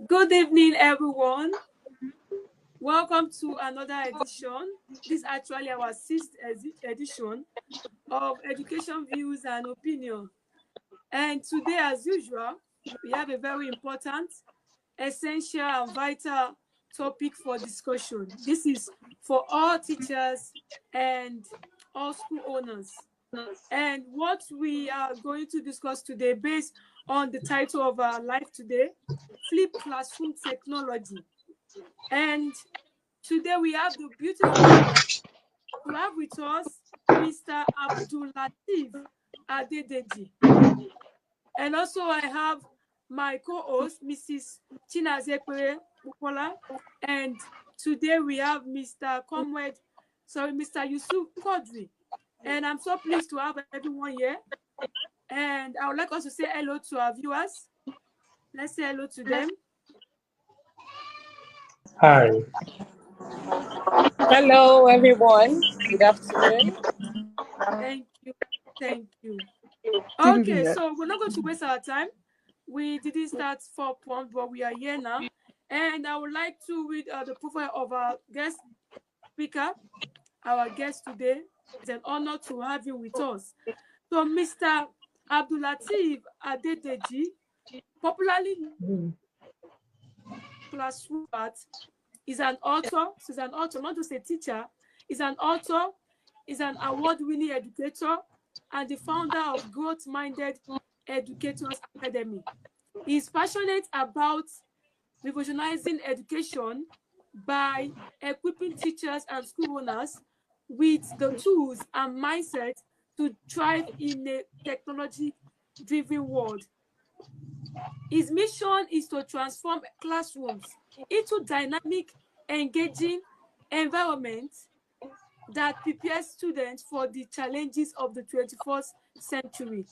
Good evening, everyone. Welcome to another edition. This is actually our sixth edition of Education Views and Opinion. And today, as usual, we have a very important, essential, and vital topic for discussion. This is for all teachers and all school owners. And what we are going to discuss today, based on the title of our live today, Flip Classroom Technology. And today we have the beautiful honor to have with us Mr. Abdulateef Adedeji. And also I have my co-host, Mrs. Chinazekwe Bukola. And today we have Mr. Yusuf Kodri. And I'm so pleased to have everyone here. And I would like us to say hello to our viewers. Let's say hello to them. Hi. Hello, everyone. Good afternoon. Thank you. Thank you. Okay, so we're not going to waste our time. We didn't start 4 points, but we are here now. And I would like to read the profile of our guest speaker, our guest today. It's an honor to have you with us. So, Mr. Abdulateef Adedeji, popularly classroom art, is an author. She's an author, not just a teacher. Is an author, is an award-winning educator, and the founder of Growth-Minded Educators Academy. He is passionate about revolutionizing education by equipping teachers and school owners with the tools and mindset to thrive in a technology-driven world. His mission is to transform classrooms into dynamic, engaging environments that prepare students for the challenges of the 21st century.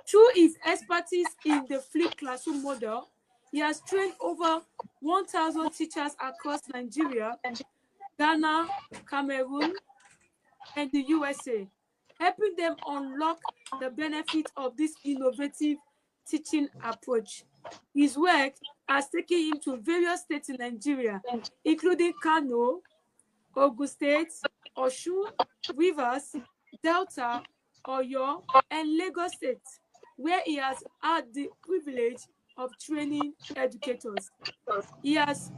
Through his expertise in the flipped classroom model, he has trained over 1,000 teachers across Nigeria, Ghana, Cameroon, and the USA, helping them unlock the benefits of this innovative teaching approach. His work has taken him to various states in Nigeria, including Kano, Ogun State, Osun, Rivers, Delta, Oyo, and Lagos State, where he has had the privilege of training educators. He has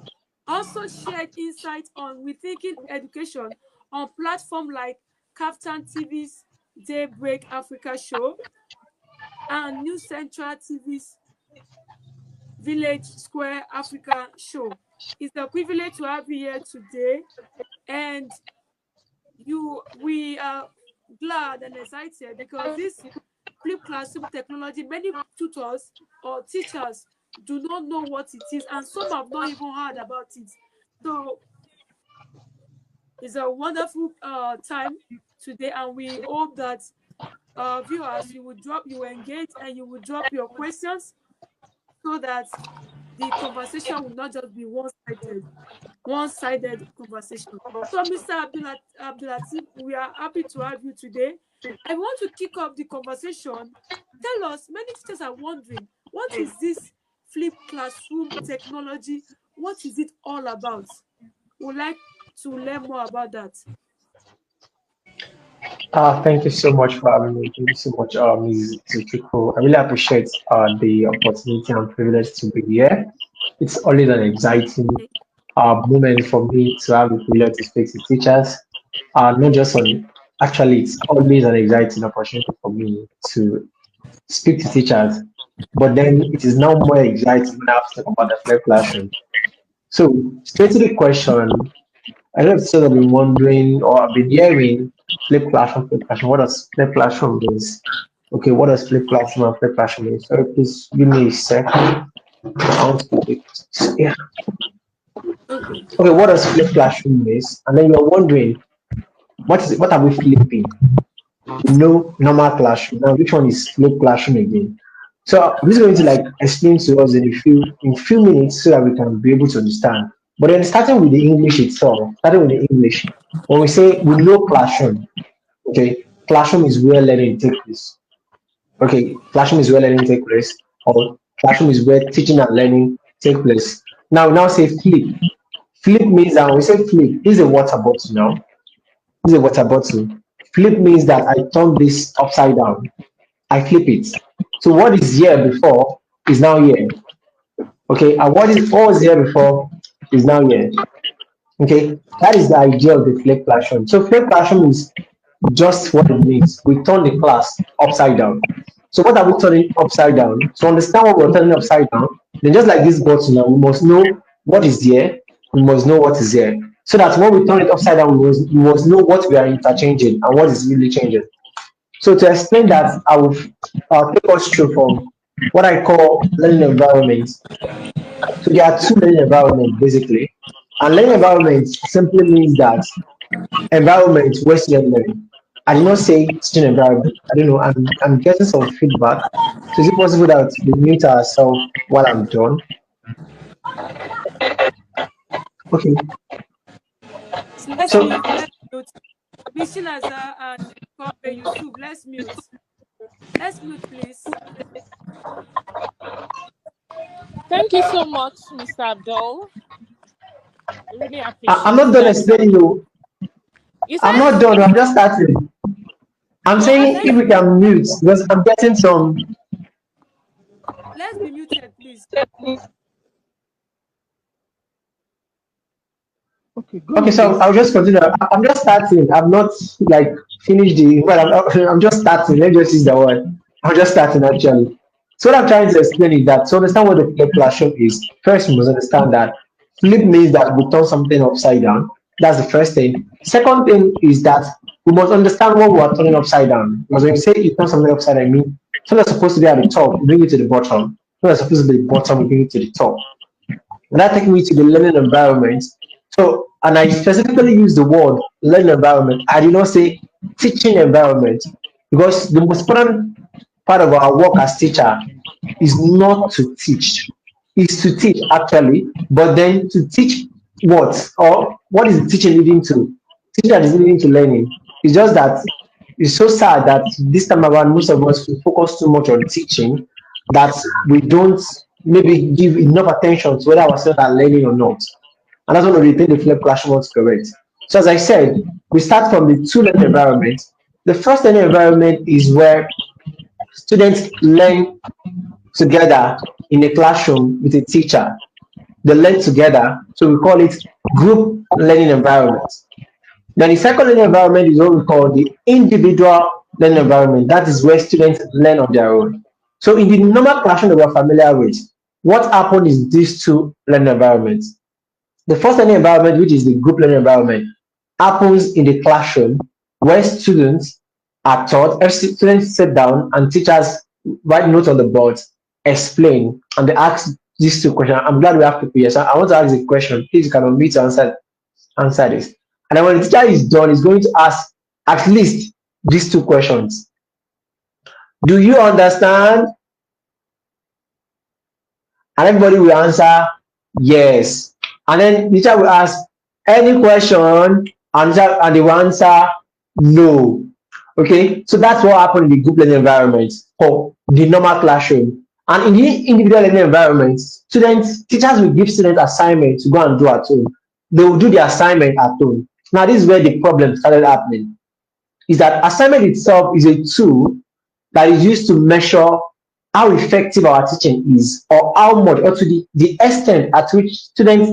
also shared insights on rethinking education on platforms like Kaftan TV's Daybreak Africa show and New Central TV's Village Square Africa show. It's a privilege to have you here today, and we are glad and excited because this flipped classroom technology, many tutors or teachers do not know what it is, and some have not even heard about it. So it's a wonderful time today, and we hope that viewers, you will engage and you will drop your questions so that the conversation will not just be one-sided conversation. So, Mr. Abdulateef, we are happy to have you today. I want to kick off the conversation. Tell us, many teachers are wondering, what is this flipped classroom technology? What is it all about? We'd like to learn more about that. Thank you so much for having me. Thank you so much, Ms. Zuchuku. I really appreciate the opportunity and privilege to be here. It's always an exciting moment for me to have the privilege to speak to teachers. Not just on, actually, it's always an exciting opportunity for me to speak to teachers. But then it is now more exciting when I have to talk about the flipped classroom. So, straight to the question, I know some have been wondering or I've been hearing flip classroom, flip classroom. What does flip classroom means? Okay, what does flip classroom and flip classroom mean? So please give me a second. Yeah. Okay, what does flip classroom means? And then you're wondering, what are we flipping? No normal classroom. Now which one is flip classroom again? So I'm just going to like explain to us in a few minutes so that we can be able to understand. But then starting with the English itself, starting with the English, when we say we know classroom, okay, classroom is where learning takes place. Okay, classroom is where learning takes place, or classroom is where teaching and learning take place. Now say flip. Flip means that when we say flip, this is a water bottle now. This is a water bottle. Flip means that I turn this upside down. I flip it. So what is here before is now here. Okay, and what was here before is now here. Okay, that is the idea of the flip classroom. So flip classroom is just what it means. We turn the class upside down. So what are we turning upside down? To understand what we're turning upside down, then just like this bottle now, we must know what is here, we must know what is here. So that when we turn it upside down, we must know what we are interchanging and what is really changing. So to explain that, I will take us through from what I call learning environments. So there are two learning environments basically. And learning environment simply means that environment where students learn. I did not say teaching environment. I don't know. I'm getting some feedback. So is it possible that we mute ourselves while I'm done? Okay. Let's So mute. Bishinaza and Kobe Yusuf, let's mute. Let's mute, please. Thank you so much, Mr. Abdul. I really appreciate I'm not done explaining you. I'm not done. I'm just starting. I'm saying if we can mute because I'm getting some. Let's be muted, please. Okay, so I'll just continue. I'm just starting. I'm not like finished the. Well, I'm just starting. Let's just use the word. I'm just starting actually. So what I'm trying to explain is that to understand what the flip classroom is, first we must understand that flip means that we turn something upside down. That's the first thing. Second thing is that we must understand what we are turning upside down. Because when you say you turn something upside down, I mean something that's supposed to be at the top, you bring it to the bottom. Something that's supposed to be the bottom, you bring it to the top. And that takes me to the learning environment. So, and I specifically use the word learning environment. I did not say teaching environment because the most important part of our work as teacher is not to teach, is to teach actually, but then to teach what or what is the teaching leading to? Teaching that is leading to learning. It's just that it's so sad that this time around most of us we focus too much on teaching that we don't maybe give enough attention to whether our students are learning or not. And that's one of the things the flip classroom wants to correct. So as I said, we start from the two learning environments. The first learning environment is where students learn together in a classroom with a teacher. They learn together, so we call it group learning environment. Then the second learning environment is what we call the individual learning environment. That is where students learn on their own. So in the normal classroom that we're familiar with, what happens is these two learning environments. The first learning environment, which is the group learning environment, happens in the classroom where students are taught, students sit down and teachers write notes on the board, explain, and they ask these two questions. I'm glad we have people here. So I want to ask a question. Please, you can unmute to answer this. And then when the teacher is done, he's going to ask at least these two questions. Do you understand? And everybody will answer yes. And then the teacher will ask any question, and they will answer no. Okay, so that's what happened in the group learning environment or the normal classroom. And in the individual learning environment, teachers will give students assignments to go and do at home. They will do the assignment at home. Now, this is where the problem started happening. Is that assignment itself is a tool that is used to measure how effective our teaching is, or how much, or to the extent at which students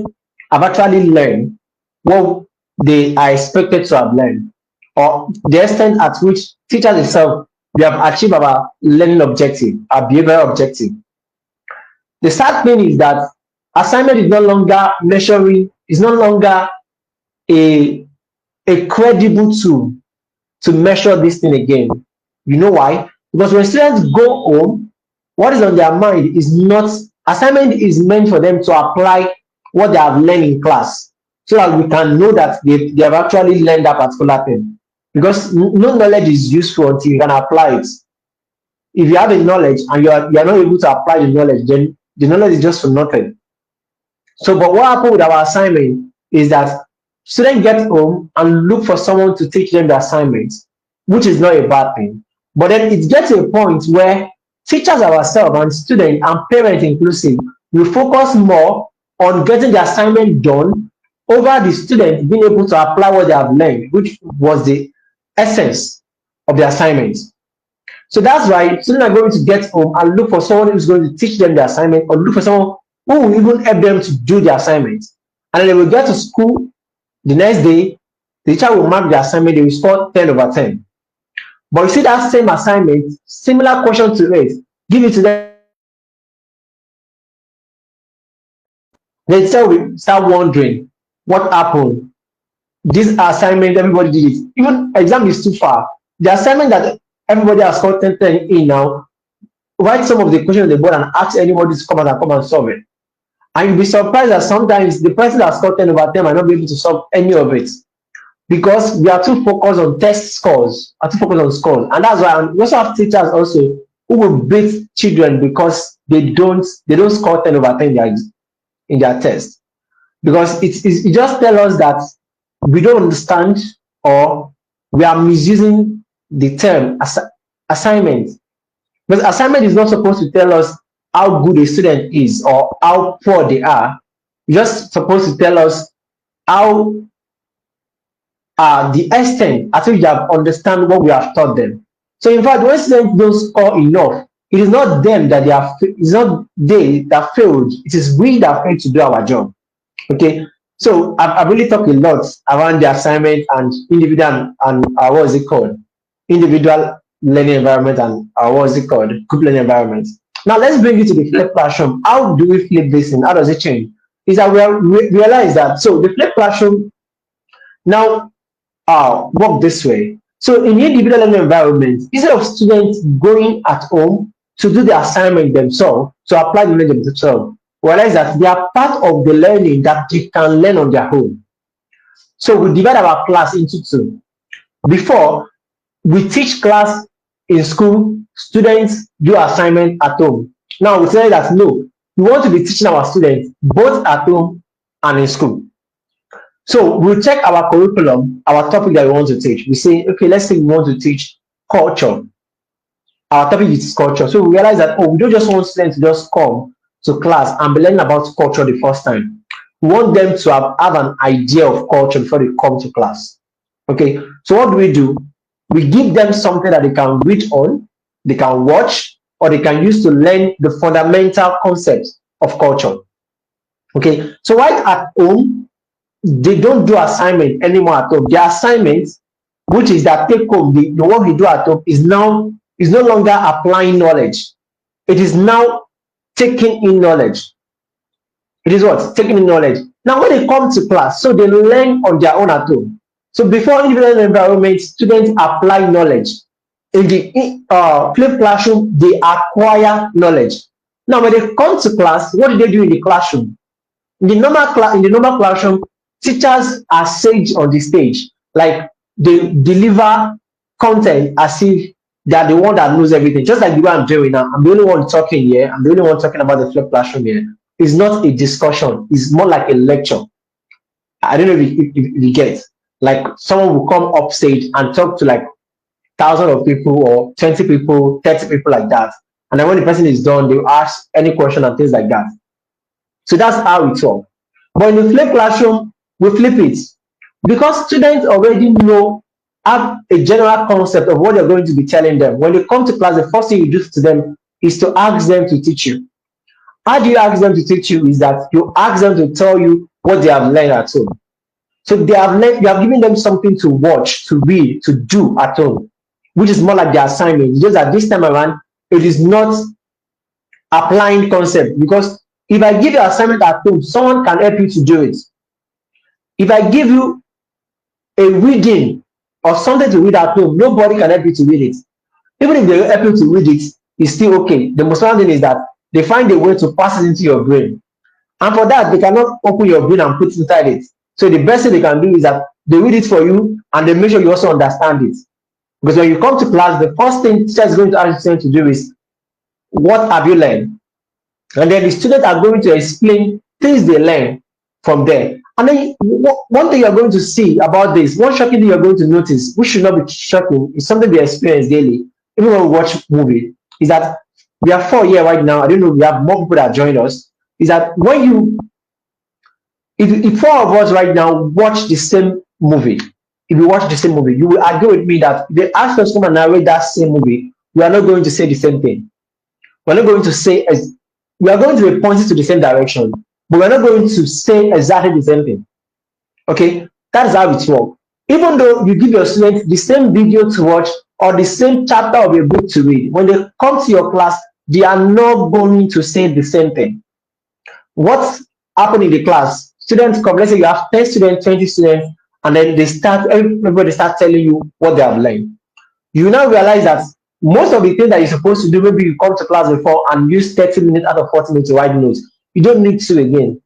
have actually learned what they are expected to have learned, or the extent at which teachers themselves we have achieved our learning objective, our behavioral objective. The sad thing is that assignment is no longer measuring, is no longer a credible tool to measure this thing again. You know why? Because when students go home, what is on their mind is not, assignment is meant for them to apply what they have learned in class, so that we can know that they have actually learned that particular thing. Because no knowledge is useful until you can apply it. If you have a knowledge and you are not able to apply the knowledge, then the knowledge is just for nothing. So, but what happened with our assignment is that students get home and look for someone to teach them the assignments, which is not a bad thing. But then it gets to a point where teachers ourselves and students and parents inclusive we focus more on getting the assignment done over the student being able to apply what they have learned, which was the essence of the assignment. So that's why students are going to get home and look for someone who's going to teach them the assignment, or look for someone who will even help them to do the assignment. And then they will get to school the next day, the teacher will mark the assignment, they will score 10 over 10. But you see that same assignment, similar question to it, give it to them. The teacher will start wondering what happened. This assignment, everybody did it. Even exam is too far. The assignment that everybody has scored 10 in now, write some of the questions on the board and ask anybody to come and solve it. And you'll be surprised that sometimes the person that scored 10 over 10 might not be able to solve any of it, because we are too focused on test scores, are too focused on scores. And that's why we also have teachers also who will beat children because they don't score 10 over 10 in their test. Because it just tells us that we don't understand, or we are misusing the term assignment. Because assignment is not supposed to tell us how good a student is or how poor they are. It's just supposed to tell us how the extent at which they have understand what we have taught them. So in fact, when students don't score enough, it is not them that it's not they that failed, it is we that failed to do our job. Okay, so I've really talked a lot around the assignment and individual and what is it called? Individual learning environment and what is it called? Group learning environment. Now let's bring it to the flipped classroom. How do we flip this in? How does it change? Is that we realize that so the flipped classroom now work this way. So in the individual learning environment, instead of students going at home to do the assignment themselves, to apply the knowledge themselves, realize that they are part of the learning that they can learn on their own. So we divide our class into two. Before, we teach class in school, students do assignment at home. Now we say that no, we want to be teaching our students both at home and in school. So we'll check our curriculum, our topic that we want to teach. We say, okay, let's say we want to teach culture. Our topic is culture. So we realize that, we don't just want students to just come to class and be learning about culture the first time. We want them to have an idea of culture before they come to class. Okay, so what do? We give them something that they can read on, they can watch, or they can use to learn the fundamental concepts of culture. Okay, so right at home, they don't do assignment anymore at home. The assignment, which is that take home, the work you do at home is no longer applying knowledge. It is now taking in knowledge. It is what? Taking in knowledge. Now when they come to class, so they learn on their own at home. So before individual environment, students apply knowledge. In the flipped classroom, they acquire knowledge. Now when they come to class, what do they do in the classroom? In the normal classroom, teachers are sage on the stage, like they deliver content as if they are the one that knows everything, just like the way I'm doing now. I'm the only one talking here. I'm the only one talking about the flipped classroom here. It's not a discussion. It's more like a lecture. I don't know if you get. Like someone will come up stage and talk to like thousands of people or 20 people, 30 people like that. And then when the person is done, they will ask any question and things like that. So that's how it works. But in the flipped classroom, we flip it. Because students already have a general concept of what you're going to be telling them. When they come to class, the first thing you do to them is to ask them to teach you. How do you ask them to teach you? Is that you ask them to tell you what they have learned at home. So they have learned, you have given them something to watch, to read, to do at home, which is more like the assignment. Just that this time around, it is not applying concept. Because if I give you an assignment at home, someone can help you to do it. If I give you a reading or something to read at home, nobody can help you to read it. Even if they help you to read it, it's still okay. The most important thing is that they find a way to pass it into your brain. And for that, they cannot open your brain and put it inside it. So the best thing they can do is that they read it for you and they make sure you also understand it. Because when you come to class, the first thing teacher is going to ask you to do is, what have you learned? And then the students are going to explain things they learn from there. And then one thing you're going to see about this, one shocking thing you're going to notice, which should not be shocking, is something we experience daily, even when we watch movie, is that we are 4 here right now. I don't know, we have more people that join us. is that when you, if four of us right now watch the same movie, if we watch the same movie, you will agree with me that if they ask us to come and narrate that same movie, we are not going to say the same thing. We're not going to say, as we are going to be pointing to the same direction, but we're not going to say exactly the same thing. Okay, that's how it works. Even though you give your students the same video to watch or the same chapter of a book to read, when they come to your class, they are not going to say the same thing. What's happening in the class? Students come, let's say you have 10 students, 20 students, and then everybody start telling you what they have learned. You now realize that most of the things that you're supposed to do, maybe you come to class before and use 30 minutes out of 40 minutes to write notes. You don't need to again.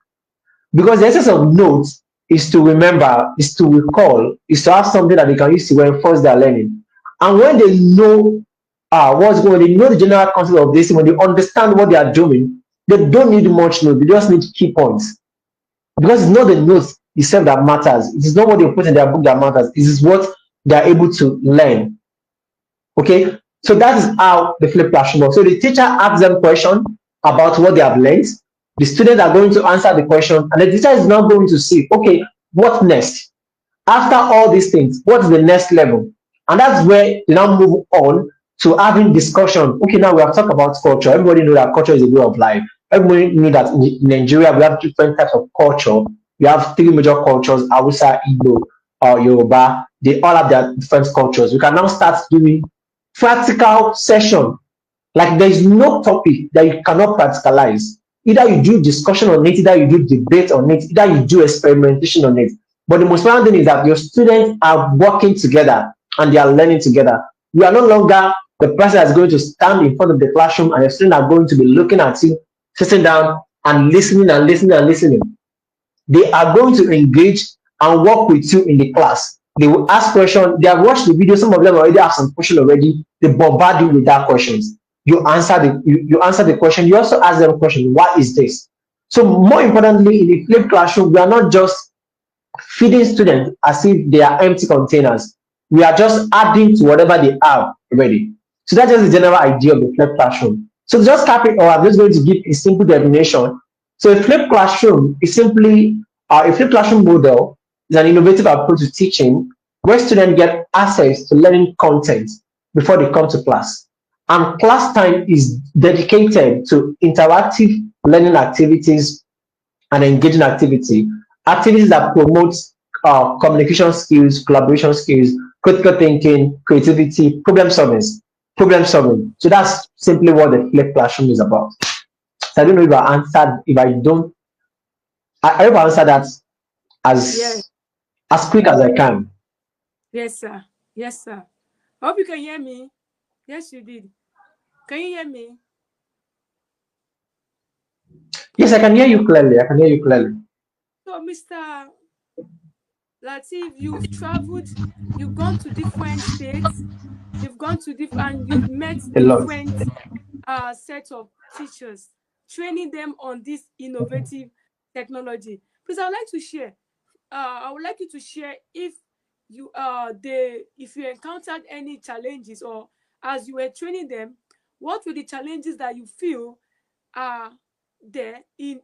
Because the essence of notes is to remember, is to recall, is to have something that they can use to reinforce their learning. And when they know what's going on, they know the general concept of this, when they understand what they are doing, they don't need much notes, they just need key points. Because it's not the notes itself that matters. It is not what they put in their book that matters. It is what they are able to learn. Okay? So that is how the flipped classroom works. So the teacher asks them questions about what they have learned. The students are going to answer the question, and the teacher is now going to see, okay, what next? After all these things, what is the next level? And that's where they now move on to having discussion. Okay, now we have talked about culture. Everybody knows that culture is a way of life. Everybody knows that in Nigeria, we have different types of culture. We have three major cultures: Hausa, Igbo, Yoruba. They all have their different cultures. We can now start doing practical session. Like there is no topic that you cannot practicalize. Either you do discussion on it, either you do debate on it, either you do experimentation on it. But the most important thing is that your students are working together and they are learning together. You are no longer the person that's going to stand in front of the classroom and the students are going to be looking at you, sitting down and listening and listening and listening. They are going to engage and work with you in the class. They will ask questions. They have watched the video. Some of them already have some questions already. They bombard you with that questions. You answer the question. You also ask them a question. What is this? So more importantly, in the flipped classroom, we are not just feeding students as if they are empty containers. We are just adding to whatever they have already. So that's just the general idea of the flipped classroom. So just cap it, or I'm just going to give a simple definition. So a flipped classroom is simply a flipped classroom model is an innovative approach to teaching where students get access to learning content before they come to class. And class time is dedicated to interactive learning activities and engaging activities that promote communication skills, collaboration skills, critical thinking, creativity, problem solving. So that's simply what the flipped classroom is about. So I don't know if I answered. If I don't, I hope I answered that as quick as I can. Yes, sir. Yes, sir. I hope you can hear me. Yes, you did. Can you hear me? Yes, I can hear you clearly. So, Mr. Lateef, you've traveled, you've gone to different states, you've gone to different, you've met different sets of teachers, training them on this innovative technology. Please, I would like to share. I would like you to share if you if you encountered any challenges, or as you were training them, what were the challenges that you feel are there in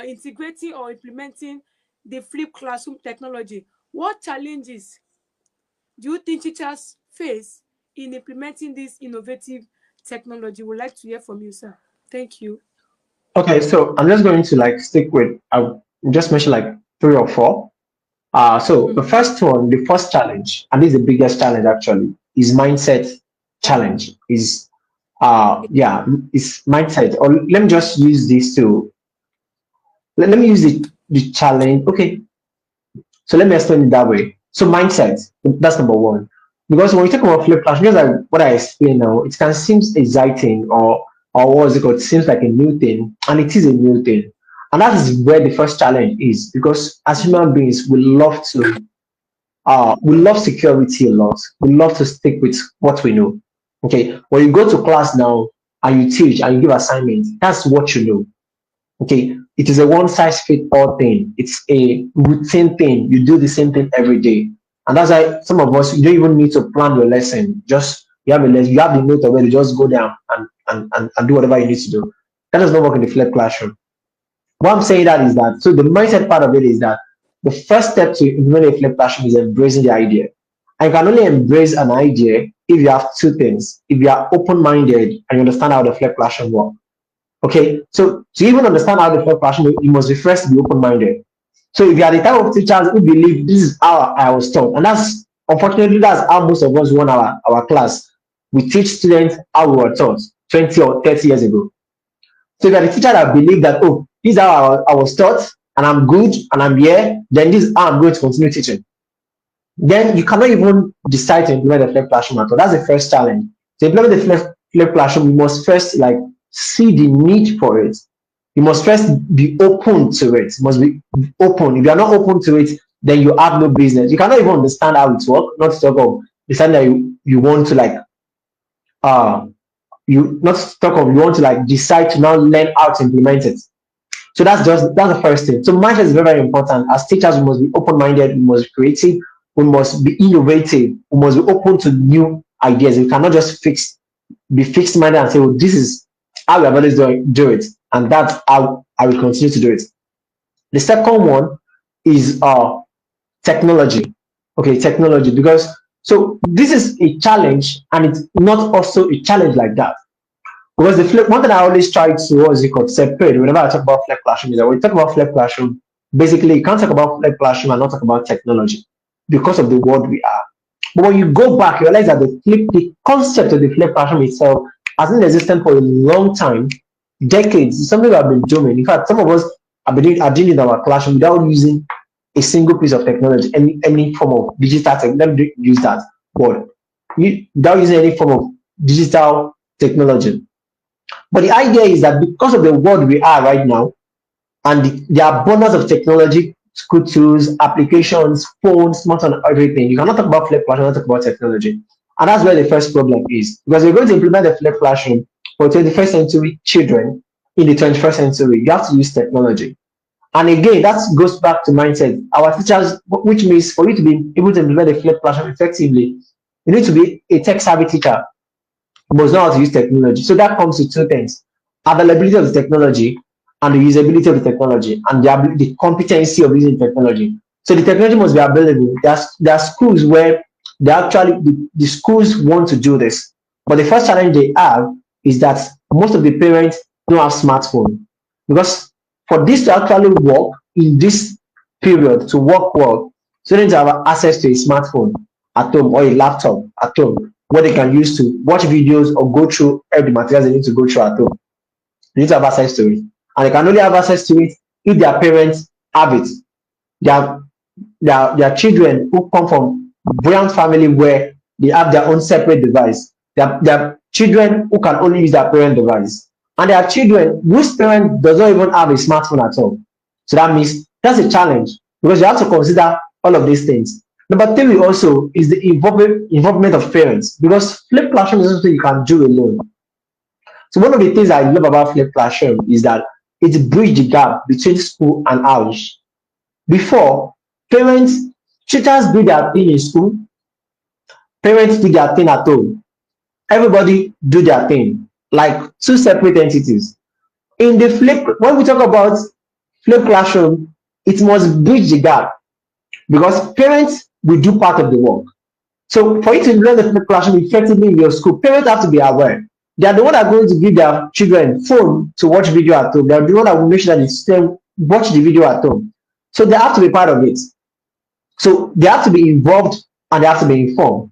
integrating or implementing the flipped classroom technology? What challenges do you think teachers face in implementing this innovative technology? We'd like to hear from you, sir. Thank you. Okay, so I'm just going to stick with, I'll just mention 3 or 4. So the first one, the first challenge, and this is the biggest challenge actually, is mindset challenge. Is mindset. Or let me just use this to let me use the challenge. Okay. So let me explain it that way. So mindset, that's number 1. Because when we talk about flipped classroom, just like what I explained now, it can seem exciting or what is it called? It seems like a new thing, and it is a new thing. And that is where the first challenge is, because as human beings, we love security a lot. We love to stick with what we know. Okay, when you go to class now and you teach and you give assignments, that's what you know. Okay, it is a one-size-fits-all thing. It's a routine thing. You do the same thing every day, and that's why some of us, you don't even need to plan your lesson. Just you have a lesson, you have the note already. Just go down and do whatever you need to do. That does not work in the flipped classroom. Why I'm saying that is that, so the mindset part of it is that the first step to implement a flipped classroom is embracing the idea. And you can only embrace an idea if you have two things. If you are open-minded and you understand how the flipped classroom works. Okay, so to even understand how the flipped classroom, you must be first be open-minded. So if you are the type of teachers who believe this is how I was taught, and that's unfortunately that's how most of us run our class. We teach students how we were taught 20 or 30 years ago. So if you are the teacher that believe that, oh, this is how I was taught, and I'm good, and I'm here, then this is how I'm going to continue teaching. Then you cannot even decide to implement the flipped classroom at all. That's the first challenge. To implement the flipped classroom, you must first see the need for it. You must first be open to it. You must be open. If you are not open to it, then you have no business. You cannot even understand how it works, not to talk of decide that you want to decide to now learn how to implement it. So that's the first thing. So mindset is very, very important. As teachers, we must be open-minded, we must be creative, we must be innovative, we must be open to new ideas. We cannot just be fixed-minded and say, well, this is how we have always do it, and that's how I will continue to do it. The second one is technology. Okay, technology, because so this is a challenge, and it's not also a challenge like that. Because one thing I always try to separate whenever I talk about flipped classroom is that when you talk about flipped classroom, basically you can't talk about flipped classroom and not talk about technology because of the world we are. But when you go back, you realize that the concept of the flipped classroom itself has been existent for a long time, decades. It's something we have been doing. In fact, some of us are doing in our classroom without using a single piece of technology, any form of digital tech. Let me use that word. Without using any form of digital technology. But the idea is that because of the world we are right now, and the abundance of technology, school tools, applications, phones, smartphones, everything, you cannot talk about flipped classroom, not talk about technology. And that's where the first problem is. Because we're going to implement the flipped classroom for 21st century children in the 21st century. You have to use technology. And again, that goes back to mindset. Our teachers, which means for you to be able to implement the flipped classroom effectively, you need to be a tech-savvy teacher. Must know how to use technology. So that comes to two things: availability of the technology and the usability of the technology, and the competency of using technology. So the technology must be available. There are schools where the schools want to do this, but the first challenge they have is that most of the parents don't have smartphone. Because for this to actually work in this period, to work well, students have access to a smartphone at home or a laptop at home, what they can use to watch videos or go through every materials they need to go through at home. They need to have access to it. And they can only have access to it if their parents have it. Their children who come from brilliant family where they have their own separate device. Their children who can only use their parent device. And there are children whose parent does not even have a smartphone at all. So that means that's a challenge, because you have to consider all of these things. Number three also is the involvement of parents, because flipped classroom is something you can do alone. So one of the things I love about flipped classroom is that it bridges the gap between school and house. Before, teachers do their thing in school, parents do their thing at home. Everybody do their thing, like two separate entities. When we talk about flipped classroom, it must bridge the gap, because parents will do part of the work. So for you to learn the flipped classroom effectively in your school, parents have to be aware. They are the one that are going to give their children phone to watch video at home. They are the one that will make sure that the students watch the video at home. So they have to be part of it. So they have to be involved and they have to be informed.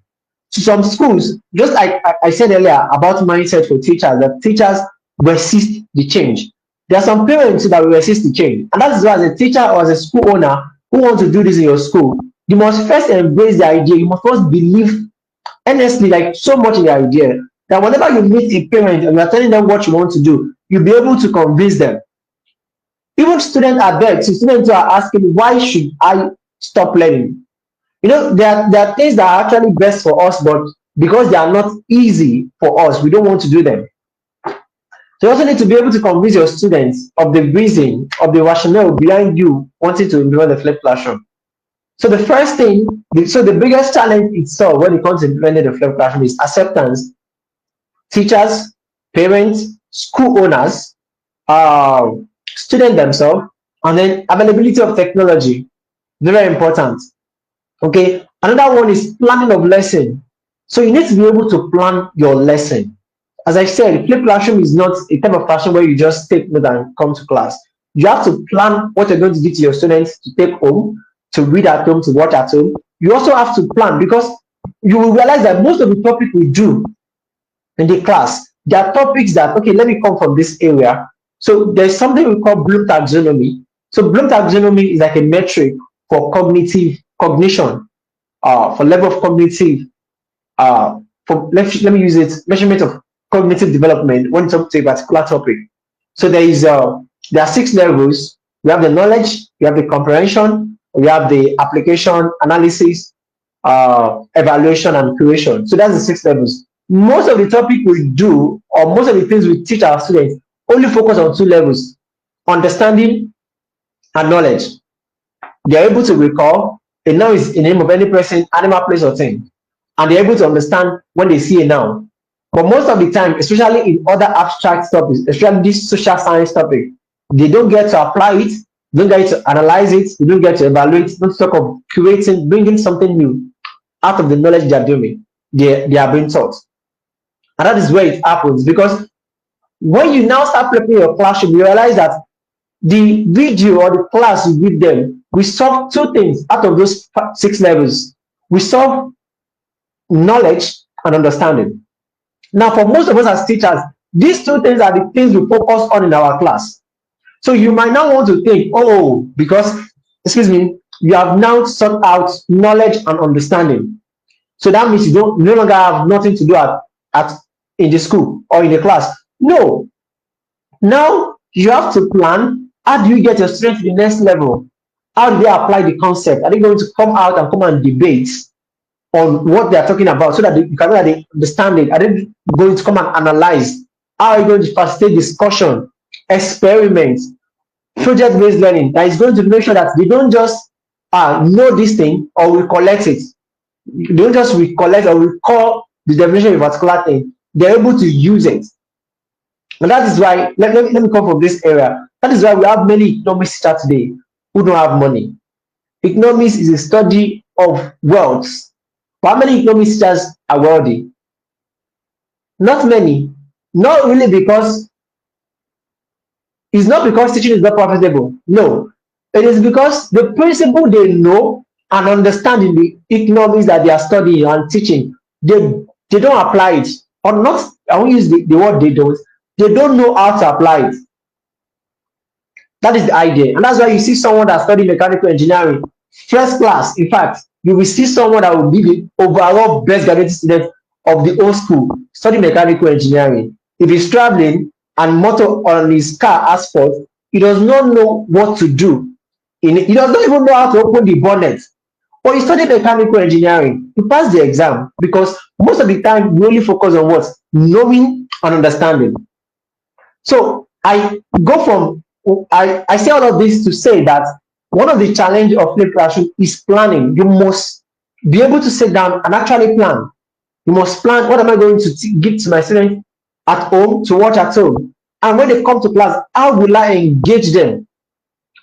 So some schools, just like I said earlier about mindset for teachers, that teachers resist the change. There are some parents that will resist the change. And that is why, as a teacher or as a school owner who wants to do this in your school, you must first embrace the idea. You must first believe earnestly, like so much in the idea, that whenever you meet a parent and you are telling them what you want to do, you'll be able to convince them. Even students are there. Students who are asking, why should I stop learning? You know, there are things that are actually best for us, but because they are not easy for us, we don't want to do them. So you also need to be able to convince your students of the reason, of the rationale behind you wanting to implement the flipped classroom. So the first thing, the biggest challenge itself when it comes to implementing the flipped classroom is acceptance. Teachers, parents, school owners, student themselves, and then availability of technology. Very important. Okay. Another one is planning of lesson. So you need to be able to plan your lesson. As I said, flipped classroom is not a type of classroom where you just take note and come to class. You have to plan what you're going to do to your students to take home, to read at home, to watch at home. You also have to plan, because you will realize that most of the topics we do in the class, there are topics that, okay, let me come from this area. So there's something we call Bloom taxonomy. So Bloom taxonomy is like a metric for cognition, for level of cognitive, let me use it, measurement of cognitive development when it comes to a particular topic. So there are 6 levels. We have the knowledge, we have the comprehension, we have the application, analysis, evaluation, and creation. So that's the 6 levels. Most of the topic we do, or most of the things we teach our students, only focus on 2 levels: understanding and knowledge. They are able to recall a noun is the name of any person, animal, place, or thing, and they're able to understand when they see a noun. But most of the time, especially in other abstract topics, especially this social science topic, they don't get to apply it, they don't get to analyze it, they don't get to evaluate, don't talk of creating, bringing something new out of the knowledge they are doing, they are being taught. And that is where it happens, because when you now start preparing your classroom, you realize that the video or the class you give them, we solve 2 things out of those 6 levels. We solve knowledge and understanding. Now, for most of us as teachers, these 2 things are the things we focus on in our class. So you might not want to think, oh, because, you have now sought out knowledge and understanding. So that means you no longer have nothing to do in the school or in the class. No. Now you have to plan, how do you get your students to the next level? How do they apply the concept? Are they going to come out and come and debate on what they are talking about, so that you can know that they understand it? Are they going to come and analyze? How are you going to facilitate discussion, experiments, project-based learning that is going to make sure that they don't just know this thing or recollect it. They don't just recollect or recall the definition of a particular thing. They're able to use it. And that is why, let me come from this area. That is why we have many economics teachers today who don't have money. Economics is a study of wealth. But how many economics teachers are wealthy? Not many. Not really, because it's not because teaching is not profitable. No. It is because the principle they know and understand in the economics that they are studying and teaching, they don't apply it. Or not, I won't use the word they don't know how to apply it. That is the idea. And that's why you see someone that studied mechanical engineering, first class. In fact, you will see someone that will be the overall best graduate student of the old school, study mechanical engineering. If he's traveling and motor on his car has fault, he does not know what to do. He does not even know how to open the bonnet. But he studied mechanical engineering. He passed the exam, because most of the time we only focus on what? Knowing and understanding. So I say all of this to say that one of the challenges of flipped classroom is planning. You must be able to sit down and actually plan. You must plan, what am I going to give to my students at home, to watch at home? And when they come to class, how will I engage them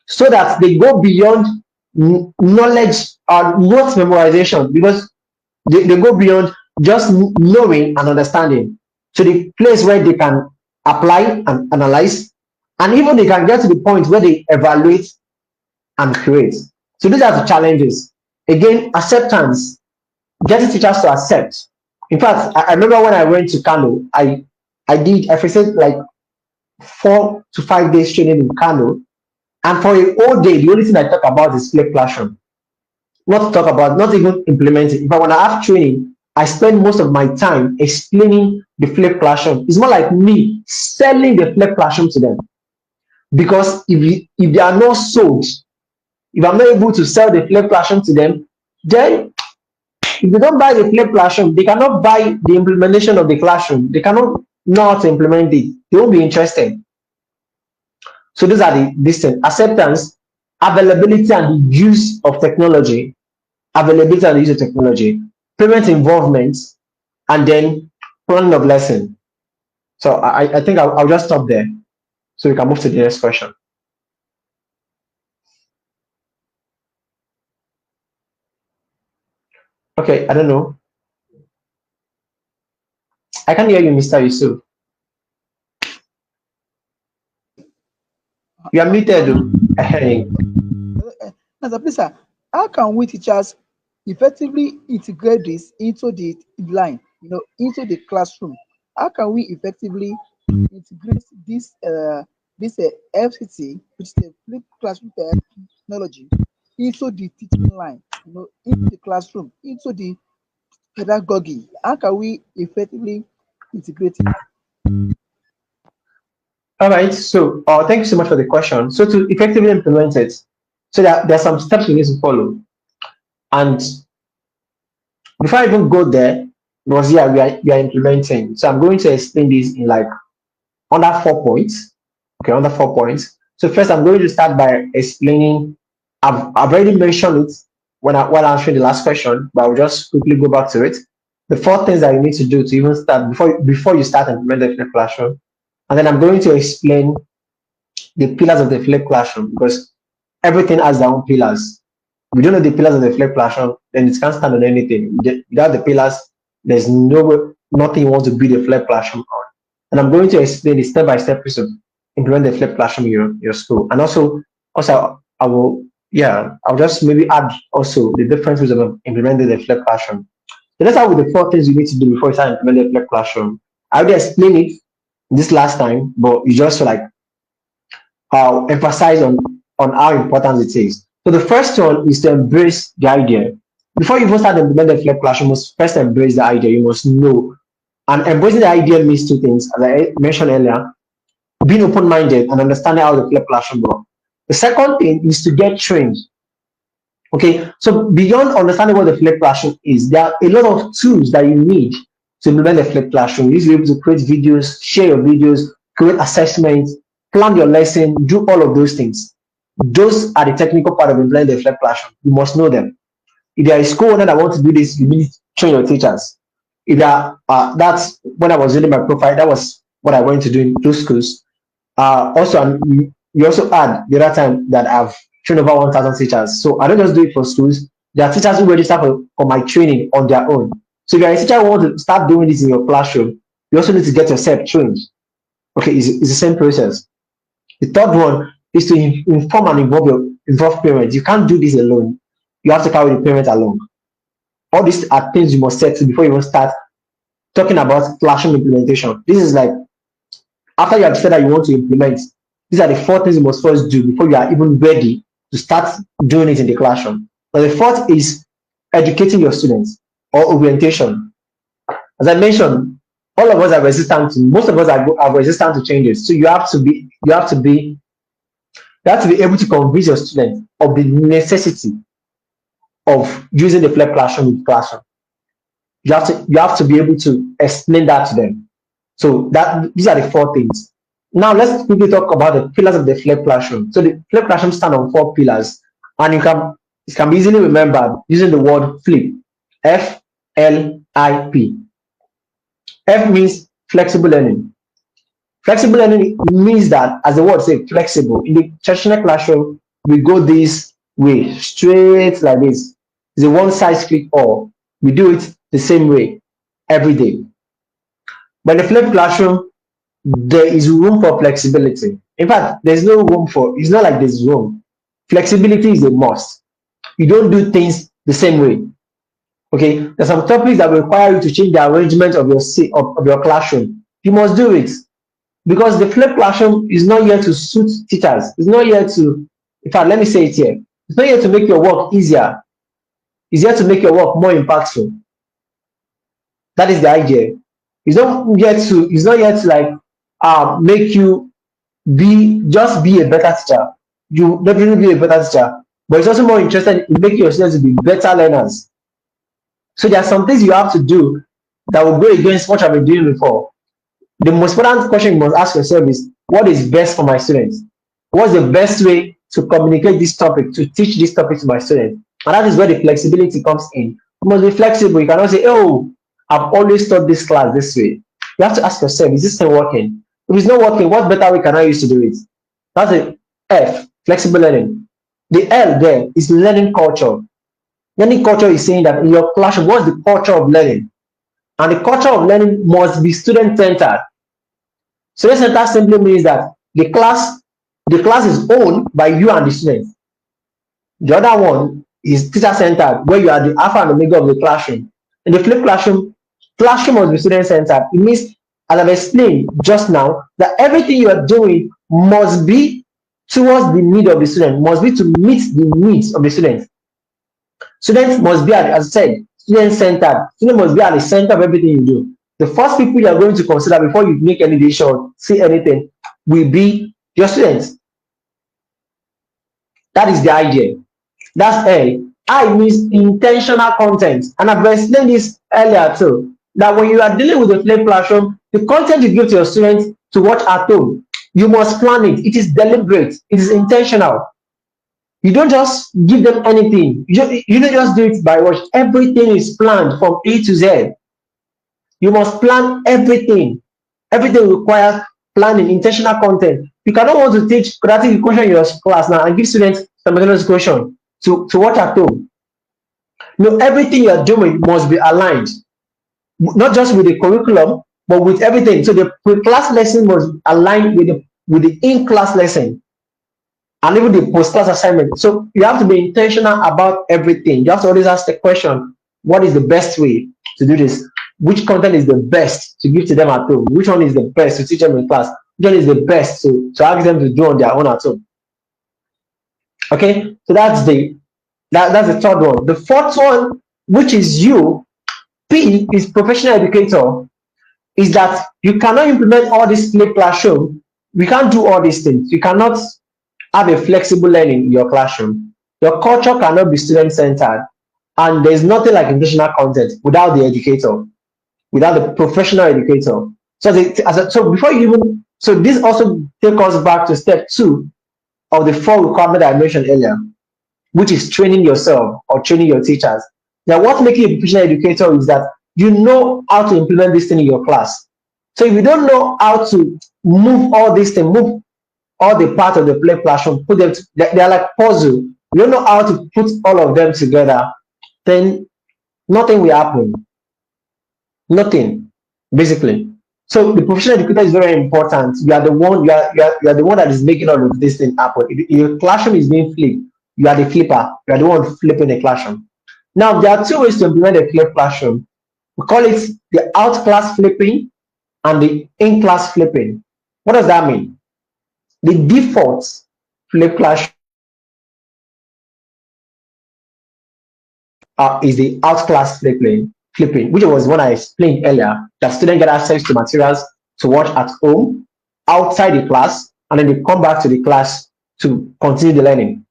so that they go beyond knowledge or notes memorization, because they go beyond just knowing and understanding to the place where they can apply and analyze, and even they can get to the point where they evaluate and create. So these are the challenges. Again, acceptance, getting teachers to accept. In fact, I remember when I went to Kano, I faced like 4 to 5 days training in Kano, and for a whole day, the only thing I talk about is flipped classroom. Not to talk about, not even implementing. If I want to have training, I spend most of my time explaining the flipped classroom. It's more like me selling the flipped classroom to them. Because if they are not sold, if I'm not able to sell the flipped classroom to them, then if they don't buy the flipped classroom, they cannot buy the implementation of the classroom. They cannot know how to implement it. They won't be interested. So these are the distance: acceptance, availability and the use of technology, availability and the use of technology, parent involvement, and then planning of lesson. So I think I'll just stop there, so we can move to the next question. Okay, I don't know. I can't hear you, Mr. Yusuf. You are muted. Hey. As a please, how can we teachers effectively integrate this into the line, into the classroom? How can we effectively integrate this FCT, which is the flip classroom technology, into the teaching line, into the classroom, into the pedagogy? How can we effectively integrate it? All right. So, thank you so much for the question. So, to effectively implement it, so there are some steps we need to follow. And before I even go there, because yeah, we are implementing. So, I'm going to explain this in like under 4 points. Okay, under 4 points. So, first, I'm going to start by explaining. I've already mentioned it while answering the last question, but I'll just quickly go back to it. The 4 things that you need to do to even start before you start implementing the classroom, and then I'm going to explain the pillars of the flipped classroom, because everything has their own pillars. If you don't know the pillars of the flipped classroom, then it can't stand on anything. Without the pillars, there's nothing you want to build a flipped classroom on. And I'm going to explain the step-by-step process of implement the flipped classroom in your school. And also I'll just maybe add also the differences of implementing the flipped classroom. So let's start with the 4 things you need to do before you start implementing the flipped classroom. I already explained it this last time, but you just like emphasize on how important it is. So the first one is to embrace the idea. Before you even start implementing the flipped classroom, you must first embrace the idea. You must know. And embracing the idea means 2 things, as I mentioned earlier: being open-minded and understanding how the flipped classroom works. The second thing is to get trained. Okay, so beyond understanding what the flipped classroom is, there are a lot of tools that you need to implement the flipped classroom. You need to be able to create videos, share your videos, create assessments, plan your lesson, do all of those things. Those are the technical part of implementing the flipped classroom. You must know them. If there is school owner that want to do this, you need to train your teachers. If that's when I was reading my profile, that was what I went to do in those schools. Also, you also add the other time that I've trained over 1,000 teachers. So I don't just do it for schools. There are teachers who register for my training on their own. So if you're a teacher who wants to start doing this in your classroom, you also need to get yourself trained. Okay, it's the same process. The third one is to inform and involve parents. You can't do this alone. You have to carry the parents along. All these are things you must set before you even start talking about classroom implementation. This is like after you have said that you want to implement, these are the 4 things you must first do before you are even ready to start doing it in the classroom. Now, the fourth is educating your students or orientation. As I mentioned, all of us are resistant to, most of us are resistant to changes. So you have to be able to convince your students of the necessity of using the flipped classroom in the classroom. You have to be able to explain that to them. So these are the 4 things. Now let's quickly talk about the pillars of the flipped classroom. So the flipped classroom stand on 4 pillars, and it can be easily remembered using the word flip. F-L-I-P. F means flexible learning. Flexible learning means that, as the word says, flexible. In the traditional classroom, we go this way, straight like this. It's a one-size-fits-all. We do it the same way every day. But in the flipped classroom, there is room for flexibility. In fact, there's no room for, it's not like there's room. Flexibility is a must. You don't do things the same way. Okay, there's some topics that will require you to change the arrangement of your classroom. You must do it, because the flipped classroom is not here to suit teachers. It's not here to, in fact, let me say it here. It's not here to make your work easier. It's here to make your work more impactful. That is the idea. It's not here to like make you be a better teacher. You definitely be a better teacher, but it's also more interested in making your students to be better learners. So there are some things you have to do that will go against what I've been doing before. The most important question you must ask yourself is, what is best for my students? What's the best way to communicate this topic, to teach this topic to my students? And that is where the flexibility comes in. You must be flexible. You cannot say, oh, I've always taught this class this way. You have to ask yourself, is this thing working? If it's not working, what better way can I use to do it? That's the F, flexible learning. The L there is learning culture. Learning culture is saying that in your classroom, what's the culture of learning? And the culture of learning must be student-centered. Student-centered simply means that the class is owned by you and the students. The other one is teacher-centered, where you are the alpha and omega of the classroom. In the flipped classroom, classroom must be student-centered. It means, as I've explained just now, that everything you are doing must be towards the need of the student, must be to meet the needs of the students. Students must be, as I said, student-centered. Students must be at the center of everything you do. The first people you are going to consider before you make any decision, say anything, will be your students. That is the idea. That's L. I means intentional content. And I've explained this earlier too, that when you are dealing with a flipped classroom, the content you give to your students to watch at home, you must plan it. It is deliberate. It is intentional. You don't just give them anything. You don't just do it by watch. Everything is planned from A to Z. You must plan everything. Everything requires planning, intentional content. You cannot want to teach quadratic equation in your class now and give students simultaneous equation to watch at home. No, everything you are doing must be aligned, not just with the curriculum, but with everything. So the pre-class lesson must align with the in-class lesson, and even the post-class assignment. So you have to be intentional about everything. You have to always ask the question, what is the best way to do this? Which content is the best to give to them at home? Which one is the best to teach them in class? Which one is the best to ask them to do on their own at home? Okay, so that's the third one. The fourth one, which is you, P is professional educator, is that you cannot implement all this flipped classroom. We can't do all these things. You cannot have a flexible learning in your classroom. Your culture cannot be student-centered, and there's nothing like intentional content without the educator, without the professional educator. So before you even, so this also takes us back to step 2 of the 4 requirements I mentioned earlier, which is training yourself or training your teachers. Now, what makes you a professional educator is that you know how to implement this thing in your class. So if you don't know how to move all these things, move all the parts of the play classroom, put them, they're like puzzle. You don't know how to put all of them together, then nothing will happen. Nothing, basically. So the professional educator is very important. You are the one, you are the one that is making all of this thing happen. If your classroom is being flipped, you are the flipper. You are the one flipping the classroom. Now, there are 2 ways to implement a flipped classroom. We call it the out-class flipping and the in-class flipping. What does that mean? The default flipped classroom is the out-class flipping, which was what I explained earlier, that students get access to materials to watch at home, outside the class, and then they come back to the class to continue the learning.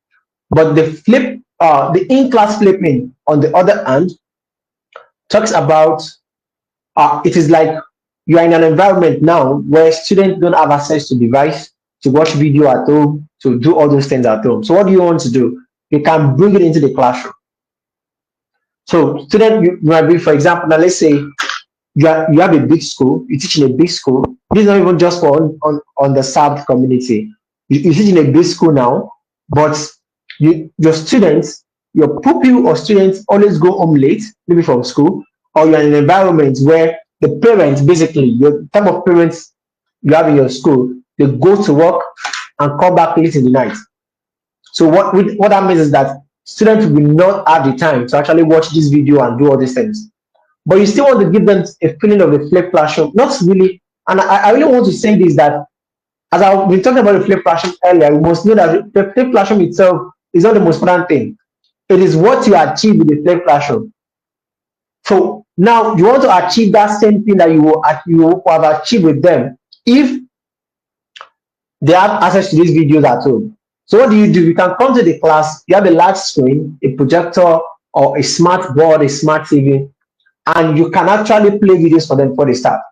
But the in-class flipping, on the other hand, talks about it is like you are in an environment now where students don't have access to device, to watch video at home, to do all those things at home. So what do you want to do? You can bring it into the classroom. So student, you might be, for example, now let's say you have a big school, you teach in a big school. This is not even just for on the South community. You teach in a big school now, but your students, your pupil or students always go home late, maybe from school, or you're in an environment where the parents, basically, your type of parents you have in your school, they go to work and come back late in the night. So what that means is that students will not have the time to actually watch this video and do all these things. But you still want to give them a feeling of a flipped classroom. Not really, and I really want to say this, that as I've been talking about the flipped classroom earlier, you must know that the flipped classroom itself is not the most important thing. It is what you achieve with the flipped classroom. So now you want to achieve that same thing that you have achieved with them if they have access to these videos at home. So what do? You can come to the class, you have a large screen, a projector, or a smart board, a smart TV, and you can actually play videos for them before they start.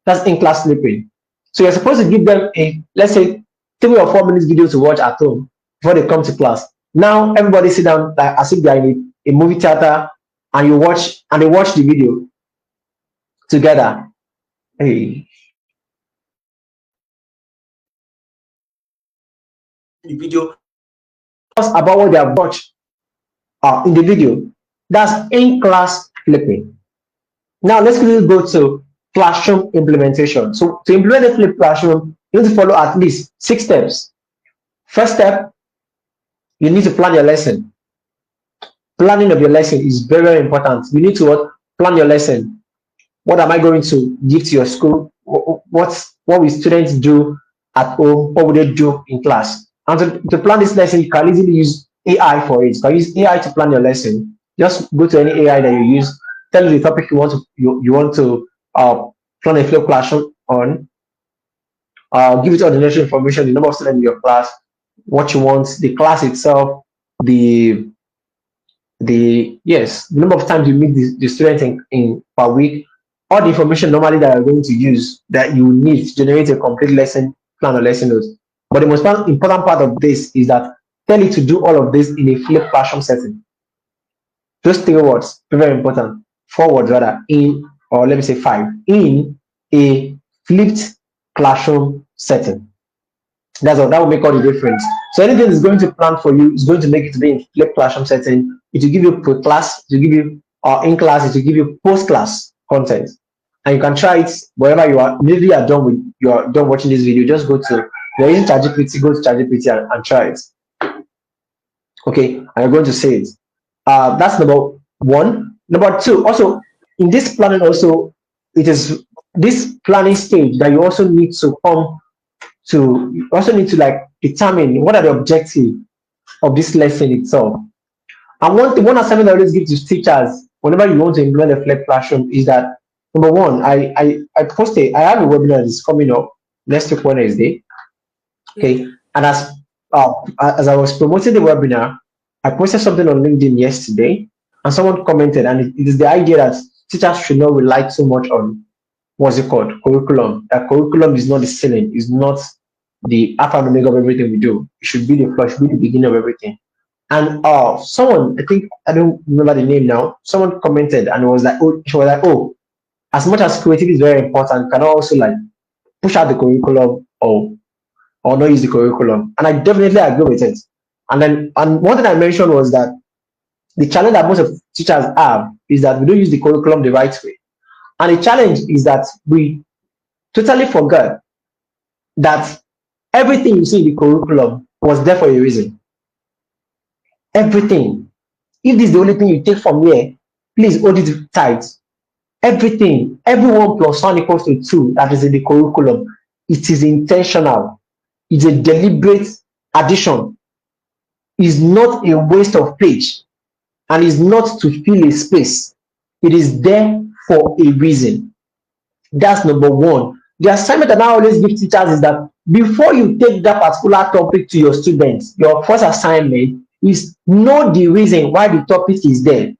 That's in-class flipping. So you're supposed to give them let's say, 3 or 4 minutes video to watch at home before they come to class. Now everybody sit down like as if they're in a movie theater, and they watch the video together. Hey. The video about what they have watched in the video. That's in-class flipping. Now let's quickly go to classroom implementation. So to implement a flipped classroom, you need to follow at least 6 steps. First step, you need to plan your lesson. Planning of your lesson is very, very important. You need to plan your lesson. What am I going to give to your school? What will students do at home? What will they do in class? And to plan this lesson, you can easily use AI for it. You can use AI to plan your lesson. Just go to any AI that you use, tell the topic you want to plan a flow classroom on. Give it all the necessary information, the number of students in your class, what you want, the class itself, the number of times you meet the students in per week, all the information normally that you're going to use that you need to generate a complete lesson plan or lesson notes. But the most important part of this is that tell it to do all of this in a flipped classroom setting. Those 3 words, very important. 4 words rather, in, or let me say 5, in a flipped classroom setting. That will make all the difference. So anything is going to plan for you is going to make it to be in flipped classroom setting. It will give you pre-class, it will give you in class, it will give you post-class content. And you can try it wherever you are. Maybe you're done watching this video, just go to, you're using ChatGPT, go to ChatGPT and try it. Okay, and you're going to say it. That's number 1. Number 2, also in this planning, also it is this planning stage that you also need to come to. You also need to like determine what are the objectives of this lesson itself. And one assignment I always give to teachers whenever you want to implement a flipped classroom is that, number 1, I have a webinar that's coming up next week Wednesday. Okay, and as I was promoting the webinar, I posted something on LinkedIn yesterday, and someone commented, and it is the idea that teachers should not rely too much on what's it called, curriculum. That curriculum is not the ceiling, is not the alpha and omega of everything we do. It should be the flow, it should be the beginning of everything. And someone, I don't remember the name now, someone commented and was like, oh, as much as creativity is very important, can I also like push out the curriculum or not use the curriculum? And I definitely agree with it. And one thing I mentioned was that the challenge that most of teachers have is that we don't use the curriculum the right way. And the challenge is that we totally forgot that everything you see in the curriculum was there for a reason. Everything. If this is the only thing you take from here, please hold it tight. Everything, everyone plus 1 equals to 2 that is in the curriculum, it is intentional. It's a deliberate addition. It's not a waste of page, and is not to fill a space. It is there for a reason. That's number 1. The assignment that I always give teachers is that before you take that particular topic to your students, your first assignment is know the reason why the topic is there.